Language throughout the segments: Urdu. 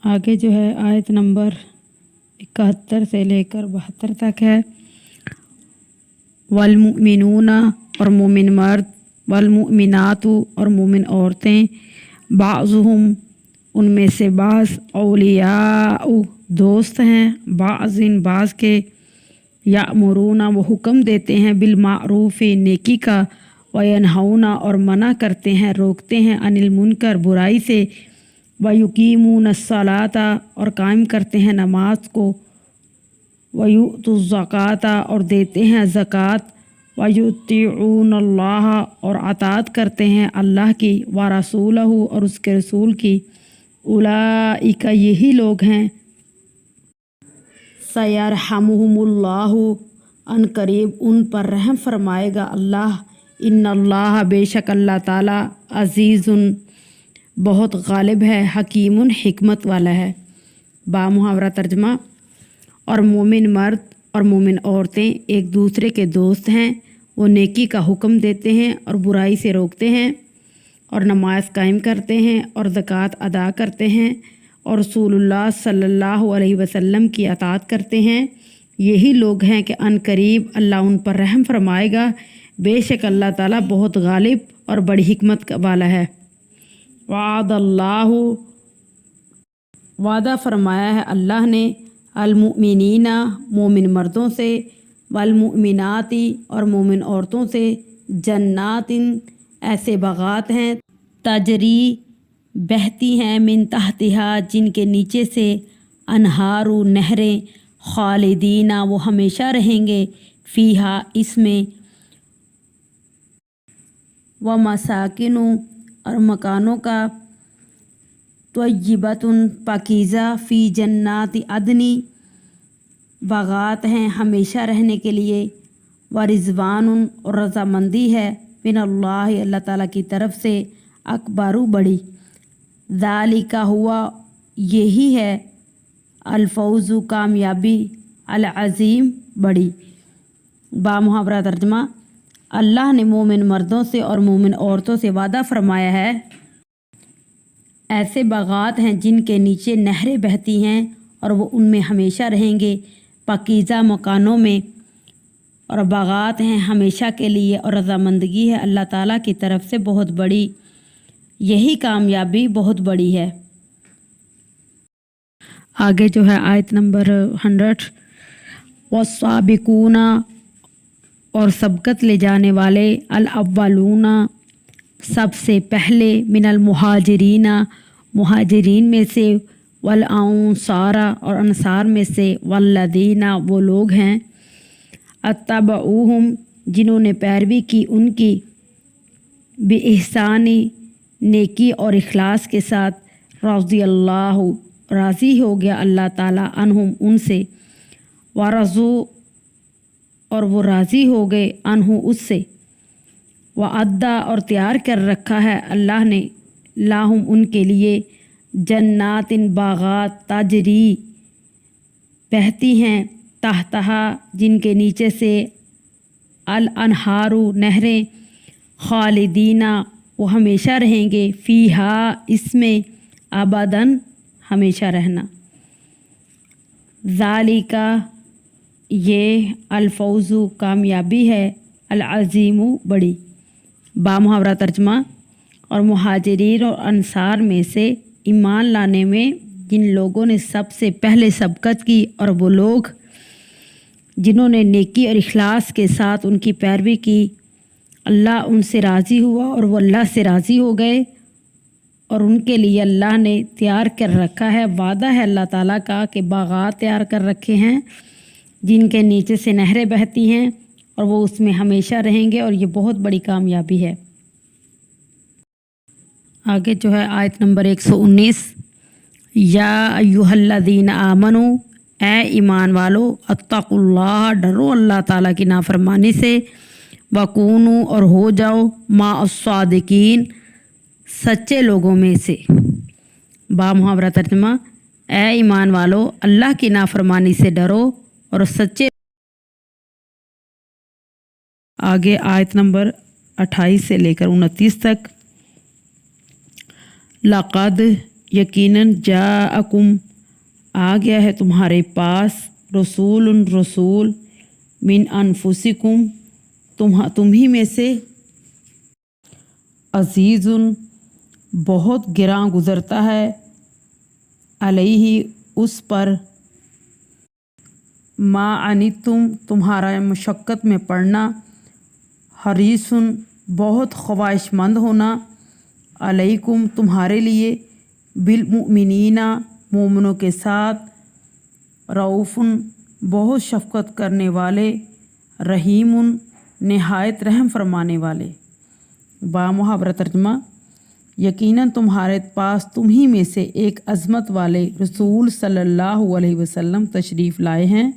آگے جو ہے آیت نمبر 71 سے لے کر 72 تک ہے۔ والمؤمنون اور مومن مرد، والمؤمنات اور مومن عورتیں، بعضهم ان میں سے بعض، اولیاء دوست ہیں، بعض کے، یأمرون وہ حکم دیتے ہیں، بالمعروف نیکی کا، وینہون اور منع کرتے ہیں، روکتے ہیں، عن المنکر برائی سے، ویقیمون الصلاۃ اور قائم کرتے ہیں نماز کو، ویؤتوا الزکوٰۃ اور دیتے ہیں زکوٰۃ، ویطیعون اللہ اور اطاعت کرتے ہیں اللہ کی، ورسولہ اور اس کے رسول کی، اولئک یہی لوگ ہیں، سیرحمہم اللہ ان قریب ان پر رحم فرمائے گا اللہ، ان اللہ بے شک اللہ تعالی عزیز بہت غالب ہے، حکیم حکمت والا ہے۔ بامحاورہ ترجمہ: اور مومن مرد اور مومن عورتیں ایک دوسرے کے دوست ہیں، وہ نیکی کا حکم دیتے ہیں اور برائی سے روکتے ہیں، اور نماز قائم کرتے ہیں اور زکوٰۃ ادا کرتے ہیں، اور رسول اللہ صلی اللہ علیہ وسلم کی اطاعت کرتے ہیں، یہی لوگ ہیں کہ ان قریب اللہ ان پر رحم فرمائے گا، بے شک اللہ تعالیٰ بہت غالب اور بڑی حکمت والا ہے۔ وعد اللہ وعدہ فرمایا ہے اللہ نے، المؤمنین مومن مردوں سے، والمؤمنات اور مومن عورتوں سے، جنات ایسے باغات ہیں، تجری بہتی ہیں، من تحتہا جن کے نیچے سے، انہار نہریں، خالدین وہ ہمیشہ رہیں گے، فیہا اس میں، ومساکن اور مکانوں کا، طیبۃ پاکیزہ، فی جنات عدن باغات ہیں ہمیشہ رہنے کے لیے، ورضوان اور رضامندی ہے، من اللہ اللہ تعالیٰ کی طرف سے، اکبر بڑی، ذالک ہوا یہی ہے، الفوز کامیابی، العظیم بڑی۔ بامحاورہ ترجمہ: اللہ نے مومن مردوں سے اور مومن عورتوں سے وعدہ فرمایا ہے، ایسے باغات ہیں جن کے نیچے نہریں بہتی ہیں اور وہ ان میں ہمیشہ رہیں گے، پاکیزہ مکانوں میں، اور باغات ہیں ہمیشہ کے لیے، اور رضامندگی ہے اللہ تعالیٰ کی طرف سے بہت بڑی، یہی کامیابی بہت بڑی ہے۔ آگے جو ہے آیت نمبر 100، والسابقون اور سبقت لے جانے والے، الاولون سب سے پہلے، من المہاجرین مہاجرین میں سے، والانصار اور انصار میں سے، والذین وہ لوگ ہیں، اتبعوہم جنہوں نے پیروی کی ان کی، بإحسان نیکی اور اخلاص کے ساتھ، رضی اللہ راضی ہو گیا اللہ تعالیٰ، عنہم ان سے، ورضوا اور وہ راضی ہو گئے، عنہ اس سے، وعدہ اور تیار کر رکھا ہے اللہ نے، لاہم ان کے لیے، جنات باغات، تجری بہتی ہیں، تحتہا جن کے نیچے سے، الانہار نہریں، خالدین وہ ہمیشہ رہیں گے، فیہا اس میں، ابداً ہمیشہ رہنا، ذالک یہ، الفوز کامیابی ہے، العظیم بڑی۔ بامحاورہ ترجمہ: اور مہاجرین اور انصار میں سے ایمان لانے میں جن لوگوں نے سب سے پہلے سبقت کی، اور وہ لوگ جنہوں نے نیکی اور اخلاص کے ساتھ ان کی پیروی کی، اللہ ان سے راضی ہوا اور وہ اللہ سے راضی ہو گئے، اور ان کے لیے اللہ نے تیار کر رکھا ہے، وعدہ ہے اللہ تعالیٰ کا کہ باغات تیار کر رکھے ہیں جن کے نیچے سے نہریں بہتی ہیں، اور وہ اس میں ہمیشہ رہیں گے، اور یہ بہت بڑی کامیابی ہے۔ آگے جو ہے آیت نمبر 119، یا ایھا الذین آمنوا اے ایمان والو، اتقوا اللہ ڈرو اللہ تعالیٰ کی نافرمانی سے، وکونوا اور ہو جاؤ، مع الصادقین سچے لوگوں میں سے۔ بامحاورہ ترجمہ: اے ایمان والو اللہ کی نافرمانی سے ڈرو اور سچے۔ آگے آیت نمبر 28 سے لے کر 29 تک، لقد یقیناً جاءکم آ گیا ہے تمہارے پاس رسول من انفسکم تم ہی میں سے، عزیز بہت گراں گزرتا ہے، علیہ اس پر، ما عنتم تمہارا مشقت میں پڑنا، حریص بہت خواہش مند ہونا، علیکم تمہارے لیے، بالمؤمنین مومنوں کے ساتھ، رؤوف بہت شفقت کرنے والے، رحیم نہایت رحم فرمانے والے۔ با محاورہ ترجمہ: یقیناً تمہارے پاس تم ہی میں سے ایک عظمت والے رسول صلی اللہ علیہ وسلم تشریف لائے ہیں،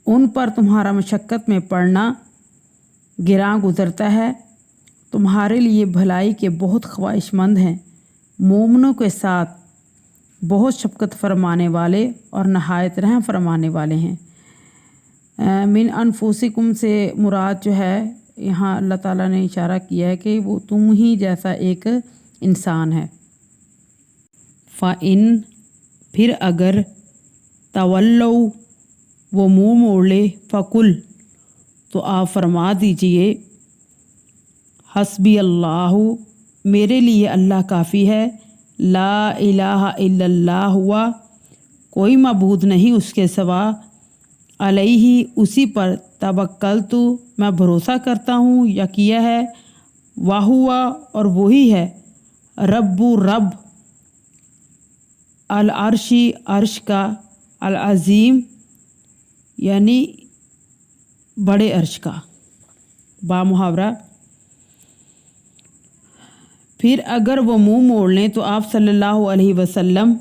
ان پر تمہارا مشقت میں پڑنا گراں گزرتا ہے، تمہارے لیے بھلائی کے بہت خواہش مند ہیں، مومنوں کے ساتھ بہت شفقت فرمانے والے اور نہایت رحم فرمانے والے ہیں۔ من انفسکم سے مراد جو ہے یہاں اللہ تعالیٰ نے اشارہ کیا ہے کہ وہ تم ہی جیسا ایک انسان ہے۔ فَإِن پھر اگر تولوا وہ منہ موڑ لے، فَقُل تو آپ فرما دیجئے، حسبی اللہ میرے لیے اللہ کافی ہے، لا الہ الا اللہ ہوا کوئی معبود نہیں اس کے سوا، علیہ اسی پر توکلت میں بھروسہ کرتا ہوں یا کیا ہے، وہوا اور وہی ہے، رب العرشی عرش کا، العظیم یعنی بڑے عرش کا۔ با محاورہ: پھر اگر وہ منہ موڑ لیں تو آپ صلی اللہ علیہ وسلم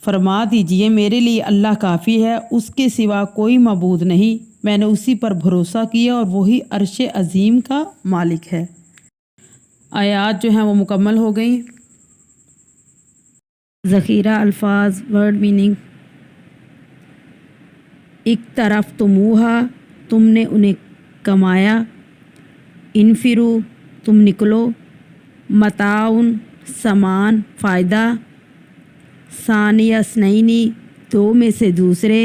فرما دیجئے، میرے لیے اللہ کافی ہے، اس کے سوا کوئی معبود نہیں، میں نے اسی پر بھروسہ کیا اور وہی عرش عظیم کا مالک ہے۔ آیات جو ہیں وہ مکمل ہو گئیں۔ ذخیرہ الفاظ، ورڈ میننگ: اقترفتموہا تم نے انہیں کمایا، انفرو تم نکلو، متاعن سامان فائدہ، ثانی اثنین دو میں سے دوسرے،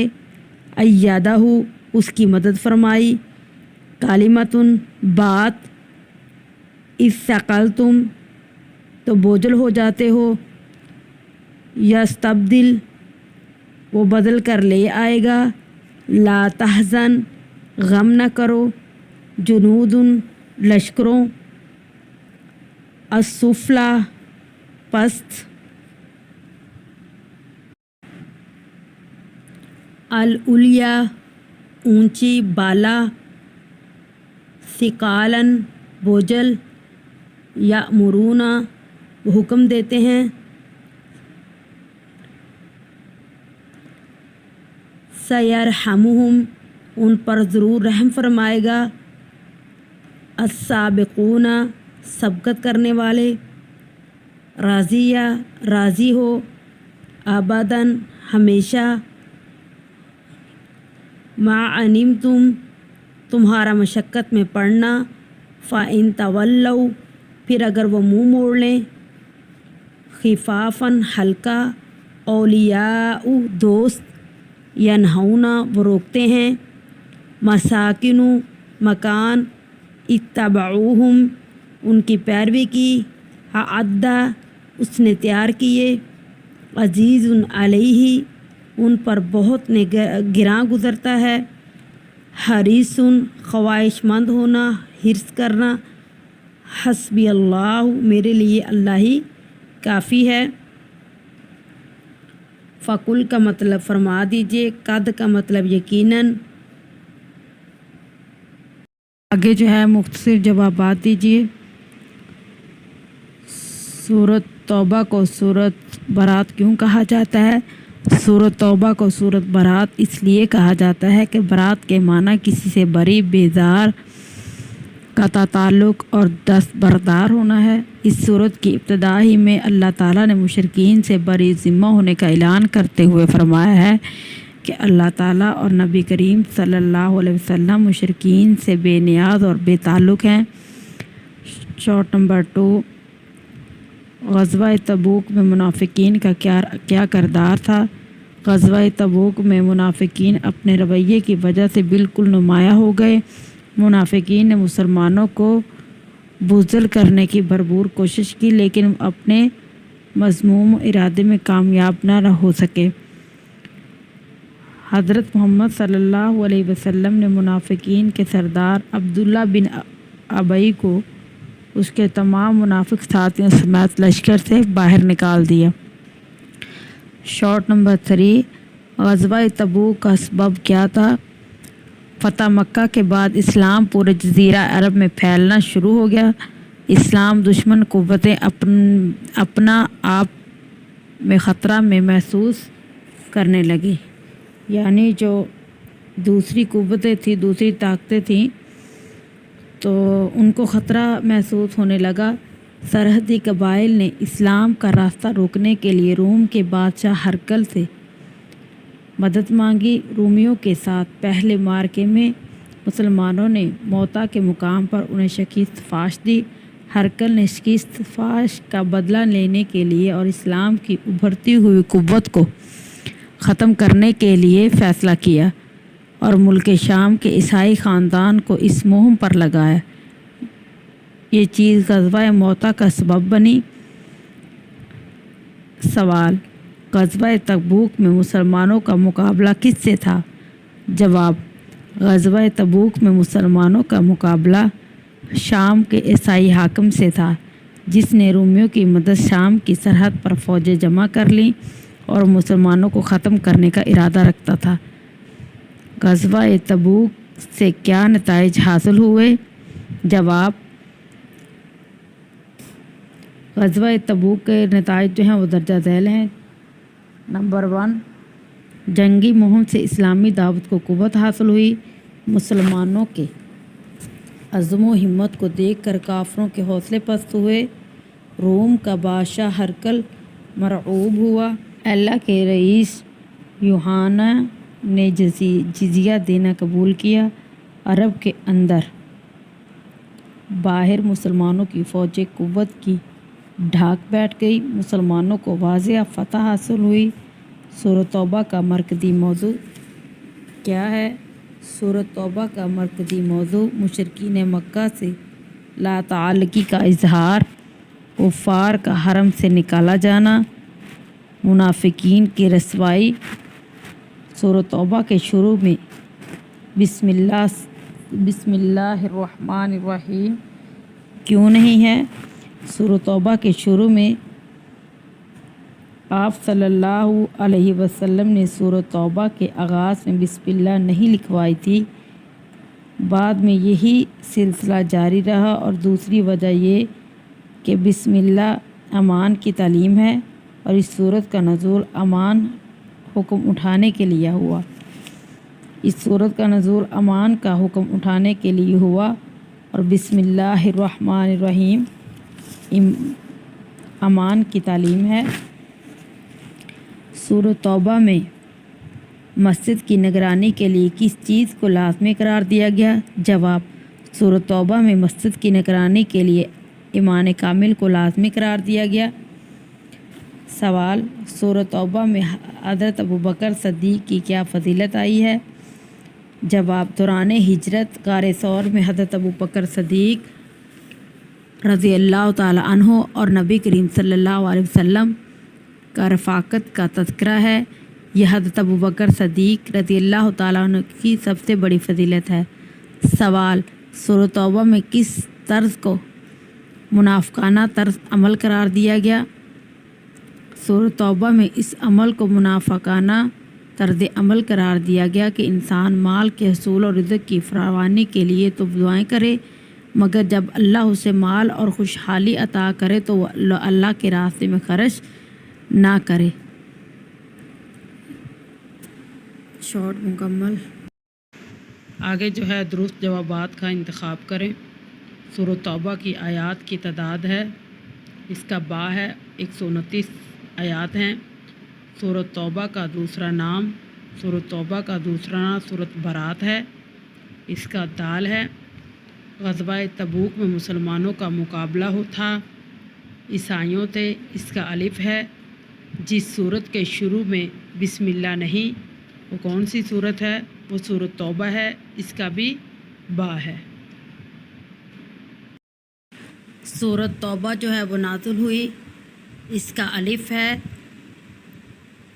ایدہ اس کی مدد فرمائی، کلمۃ بات، اذ ثقلتم تو بوجھل ہو جاتے ہو، یستبدل وہ بدل کر لے آئے گا، لا تحزن غم نہ کرو، جنود لشکروں، السفلی پست، العلیٰ اونچی بالا، ثقالاً بوجھل، یأمرون وہ حکم دیتے ہیں، سیرحمہم ان پر ضرور رحم فرمائے گا، السابقون سبقت کرنے والے، راضیہ راضی ہو، ابداً ہمیشہ، ما عنتم تمہارا مشقت میں پڑنا، فَإِن تولوا پھر اگر وہ منہ موڑ لیں، خفافاً ہلکا، اولیاء دوست، ینہون وہ روکتے ہیں، مساکن مکان، اتبعوہم ان کی پیروی کی، اعد اس نے تیار کیے، عزیز علیہ ان پر بہت گراں گزرتا ہے، حریص خواہش مند ہونا، حرص کرنا، حسبی اللہ میرے لیے اللہ ہی کافی ہے، فقل کا مطلب فرما دیجئے، قد کا مطلب یقیناً، آگے جو ہے مختصر جوابات دیجئے۔ سورۃ توبہ کو سورۃ برات کیوں کہا جاتا ہے؟ سورۃ توبہ کو سورۃ برات اس لیے کہا جاتا ہے کہ برات کے معنی کسی سے بری، بیزار، قطع تعلق اور دستبردار ہونا ہے۔ اس سورت کی ابتدا ہی میں اللہ تعالیٰ نے مشرکین سے بری ذمہ ہونے کا اعلان کرتے ہوئے فرمایا ہے کہ اللہ تعالیٰ اور نبی کریم صلی اللہ علیہ وسلم مشرکین سے بے نیاز اور بے تعلق ہیں۔ شارٹ نمبر 2 غزوہ تبوک میں منافقین کا کیا کردار تھا؟ غزوہ تبوک میں منافقین اپنے رویے کی وجہ سے بالکل نمایاں ہو گئے۔ منافقین نے مسلمانوں کو بزدل کرنے کی بھرپور کوشش کی، لیکن اپنے مذموم ارادے میں کامیاب نہ ہو سکے۔ حضرت محمد صلی اللہ علیہ وسلم نے منافقین کے سردار عبداللہ بن ابی کو اس کے تمام منافق ساتھیوں سمیت لشکر سے باہر نکال دیا۔ شارٹ نمبر 3، غزوہ تبوک کا سبب کیا تھا؟ فتح مکہ کے بعد اسلام پورے جزیرہ عرب میں پھیلنا شروع ہو گیا۔ اسلام دشمن قوتیں اپنا آپ میں خطرہ میں محسوس کرنے لگی، یعنی جو دوسری قوتیں تھیں، دوسری طاقتیں تھیں، تو ان کو خطرہ محسوس ہونے لگا۔ سرحدی قبائل نے اسلام کا راستہ روکنے کے لیے روم کے بادشاہ ہرقل سے مدد مانگی۔ رومیوں کے ساتھ پہلے معرکے میں مسلمانوں نے موتا کے مقام پر انہیں شکست فاش دی۔ ہرقل نے شکست فاش کا بدلہ لینے کے لیے اور اسلام کی ابھرتی ہوئی قوت کو ختم کرنے کے لیے فیصلہ کیا اور ملک شام کے عیسائی خاندان کو اس مہم پر لگایا۔ یہ چیز غزوہ موتا کا سبب بنی۔ سوال: غزوہ تبوک میں مسلمانوں کا مقابلہ کس سے تھا؟ جواب: غزوہ تبوک میں مسلمانوں کا مقابلہ شام کے عیسائی حاکم سے تھا، جس نے رومیوں کی مدد شام کی سرحد پر فوجیں جمع کر لیں اور مسلمانوں کو ختم کرنے کا ارادہ رکھتا تھا۔ غزوہ تبوک سے کیا نتائج حاصل ہوئے؟ جواب: غزوہ تبوک کے نتائج جو ہیں وہ درجہ ذیل ہیں۔ نمبر 1، جنگی مہم سے اسلامی دعوت کو قوت حاصل ہوئی۔ مسلمانوں کے عزم و ہمت کو دیکھ کر کافروں کے حوصلے پست ہوئے۔ روم کا بادشاہ ہرقل مرعوب ہوا۔ اللہ کے رئیس یوحنا نے جزیہ دینا قبول کیا۔ عرب کے اندر باہر مسلمانوں کی فوجیں قوت کی ڈھاک بیٹھ گئی۔ مسلمانوں کو واضح فتح حاصل ہوئی۔ سورۃ توبہ کا مرکزی موضوع کیا ہے؟ سورۃ توبہ کا مرکزی موضوع مشرکین مکہ سے لا تعلقی کا اظہار، کفار کا حرم سے نکالا جانا، منافقین کی رسوائی۔ سورۃ توبہ کے شروع میں بسم اللہ الرحمن الرحیم کیوں نہیں ہے؟ سورۃ توبہ کے شروع میں آپ صلی اللہ علیہ وسلم نے سورۃ توبہ کے آغاز میں بسم اللہ نہیں لکھوائی تھی۔ بعد میں یہی سلسلہ جاری رہا، اور دوسری وجہ یہ کہ بسم اللہ امان کی تعلیم ہے، اور اس سورت کا نزول امان حکم اٹھانے کے لیے ہوا۔ اس سورت کا نزول امان کا حکم اٹھانے کے لیے ہوا، اور بسم اللہ الرحمن الرحیم امان کی تعلیم ہے۔ سورۃ توبہ میں مسجد کی نگرانی کے لیے کس چیز کو لازمی قرار دیا گیا؟ جواب: سورۃ توبہ میں مسجد کی نگرانی کے لیے ایمان کامل کو لازمی قرار دیا گیا۔ سوال: سورۃ توبہ میں حضرت ابوبکر صدیق کی کیا فضیلت آئی ہے؟ جواب: دوران ہجرت غار ثور میں حضرت ابوبکر صدیق رضی اللہ تعالی عنہ اور نبی کریم صلی اللہ علیہ وسلم کا رفاقت کا تذکرہ ہے۔ یہ حضرت ابوبکر صدیق رضی اللہ تعالیٰ عنہ کی سب سے بڑی فضیلت ہے۔ سوال: سورۃ توبہ میں کس طرز کو منافقانہ طرز عمل قرار دیا گیا؟ سورۃ توبہ میں اس عمل کو منافقانہ طرز عمل قرار دیا گیا کہ انسان مال کے حصول اور رزق کی فراوانی کے لیے تو دعائیں کرے، مگر جب اللہ اسے مال اور خوشحالی عطا کرے تو وہ اللہ کے راستے میں خرچ نہ کرے۔ شارٹ مکمل۔ آگے جو ہے درست جوابات کا انتخاب کریں۔ سورۃ توبہ کی آیات کی تعداد ہے، اس کا با ہے 129 آیات ہیں۔ سورۃ توبہ کا دوسرا نام سورۃ برات ہے، اس کا دال ہے۔ غزوہ تبوک میں مسلمانوں کا مقابلہ تھا، عیسائیوں تے اس کا الف ہے۔ جس صورت کے شروع میں بسم اللہ نہیں وہ کون سی صورت ہے؟ وہ سورۃ توبہ ہے، اس کا بھی با ہے۔ سورۃ توبہ جو ہے وہ نازل ہوئی، اس کا الف ہے۔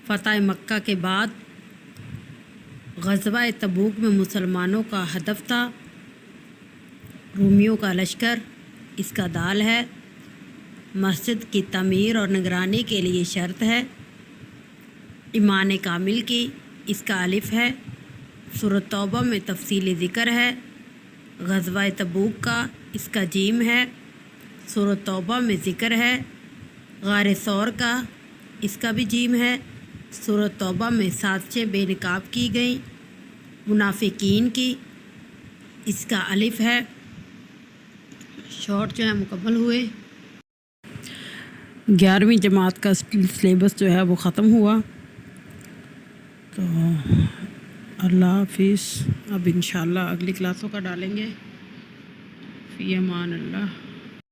فتح مکہ کے بعد غزوہ تبوک میں مسلمانوں کا ہدف تھا، رومیوں کا لشکر، اس کا دال ہے۔ مسجد کی تعمیر اور نگرانی کے لیے شرط ہے، ایمان کامل کی، اس کا الف ہے۔ سورۃ توبہ میں تفصیلی ذکر ہے۔ غزوہ تبوک کا، اس کا جیم ہے۔ سورۃ توبہ میں ذکر ہے غار ثور کا، اس کا بھی جیم ہے۔ سورۃ توبہ میں سازشیں بے نقاب کی گئیں منافقین کی، اس کا الف ہے۔ شارٹ جو ہے مکمل ہوئے۔ 11ویں جماعت کا سلیبس جو ہے وہ ختم ہوا، تو اللہ حافظ۔ اب انشاءاللہ اگلی کلاسوں کا ڈالیں گے۔ فی امان اللہ۔